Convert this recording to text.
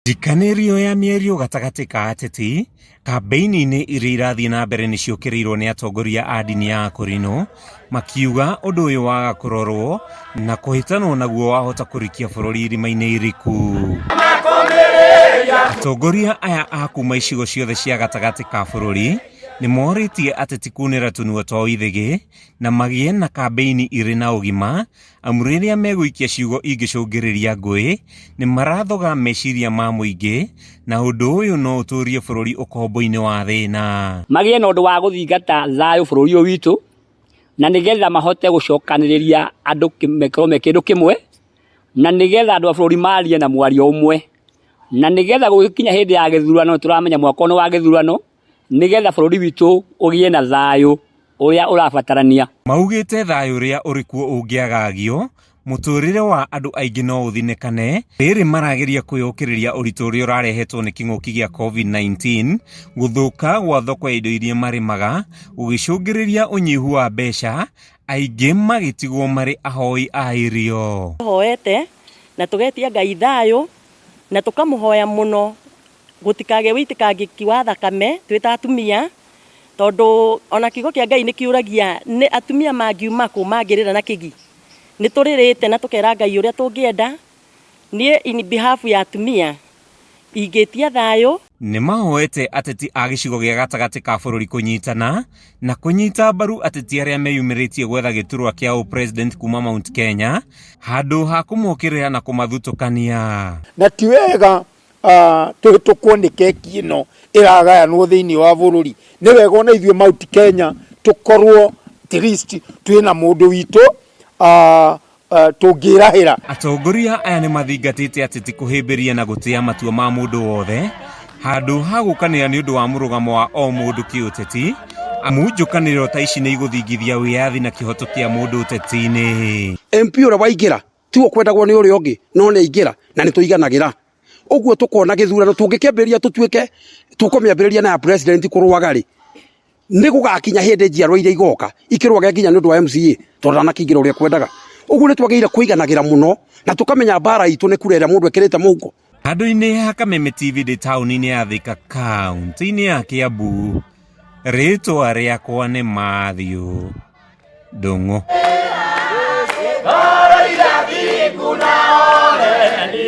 Ndikanirio ya mĩario gatagatĩ ka ateti kambĩini-inĩ iria irathiĩ na mbere nĩ ciũkĩrĩirwo nĩ atongoria a ndini ya Akũrinũ makiuga ũndũ ũyũ waga kũrorwo na kũhĩtanwo naguo wahota kũrikia bũrũri irima-inĩ iriku. Atongoria aya a kuma icigo ciothe cia gatagatĩ ka bũrũri nĩ morĩtie ateti kunĩra tũnua twao ithĩgĩ na magĩe na kambĩini irĩ na ũgima, amu rĩrĩa megũikia ciugo ingĩcũngĩrĩria ngũĩ nĩ marathoga meciria ma mũingĩ na ũndũ ũyũ no ũtũrie bũrũri ũkombo-inĩ wa thĩna. Magĩe na ũndũ wa gũthingata thayũ bũrũri ũyũ witũ na nĩgetha mahote gũcokanĩrĩria andũ makorwo me kĩndũ kĩmwe, na nĩgetha andũ a bũrũri marie na mwario ũmwe, na nĩgetha gũgĩkinya hĩndĩ ya gĩthurano, tũramenya mwaka ũyũ wa gĩthurano, nĩgetha bũrũri witũ ũgĩe na thayũ ũrĩa ũrabatarania. Maugĩte thayũ ũrĩa ũrĩ kuo ũngĩagagio, mũtũrĩre wa andũ aingĩ no ũthinĩkane. Rĩrĩ marageria kwĩyũkĩrĩria ũritũ ũrĩa ũrarehetwo nĩ kĩng'ũki gĩa COVID-19, gũthũka gwa thoko ya indo iria marĩmaga, gũgĩcũngĩrĩria ũnyihu wa mbeca, aingĩ magĩtigwo marĩ ahoi a irio. Hoete na tũgetia Ngai thayũ na tũkamũhoya mũno gũtikage wĩitĩkangĩki wa thakame twĩta atumia, tondũ ona kiugo kĩa Ngai nĩ kiũragia nĩ atumia mangiuma kũ mangĩrĩra na kĩgi. Nĩ tũrĩrĩte na tũkera Ngai ũrĩa tũngĩenda. Niĩ in behalf ya atumia ingĩtia thayũ. Nĩ mahoete ateti a gĩcigo gĩa gatagatĩ ka bũrũri kũnyitana na kũnyita mbaru ateti arĩa meyumĩrĩtie gwetha gĩturwa kĩa ũpresident kuma Mount Kenya, handũ ha kũmokĩrĩra na kũmathutũkania. Na ti wega tũhĩtũkwo nĩ keki ĩno ĩragayanwo thĩinĩ wa bũrũri. Nĩ wega ona ithuĩ Mount Kenya tũkorwo at least twĩna mũndũ witũ tũngĩrahĩra. Atongoria aya nĩ mathingatĩte ateti kũhĩmbĩria na gũtĩa matua ma mũndũ wothe, handũ ha gũkanĩra nĩ ũndũ wa mũrũgamo wa o mũndũ kĩũteti, amu njũkanĩrĩro ta ici nĩ igũthingithia wĩyathi na kĩhoto kĩa mũndũ ũteti-inĩ. MP ũrĩa waingĩra tiwe kwendagwo nĩ ũrĩa ũngĩ, no nĩ aingĩra na nĩ tũiganagĩra. Ũguo tũkona gĩthurano tũngĩkĩambĩrĩria tũtuĩke tũkũmĩambĩrĩria na ya president kũrũaga rĩ, nĩ gũgakinya hĩndĩ njiarwa iria igoka ikĩrũage nginya nĩ ũndũ wa MCA tondũ ndanakĩingĩra ũrĩa kwendaga. Ũguo nĩ twagĩrĩire kũiganagĩra mũno na tũkamenya mbara itũ nĩ kura ĩrĩa mũndũ ekĩrĩte mũhuko. Handũ-inĩ ha Kameme TV ndĩ taũni-inĩ ya Thika kaũntĩ-inĩ ya Kiambu, rĩtwa rĩakwa nĩ Matthew Ndung'u.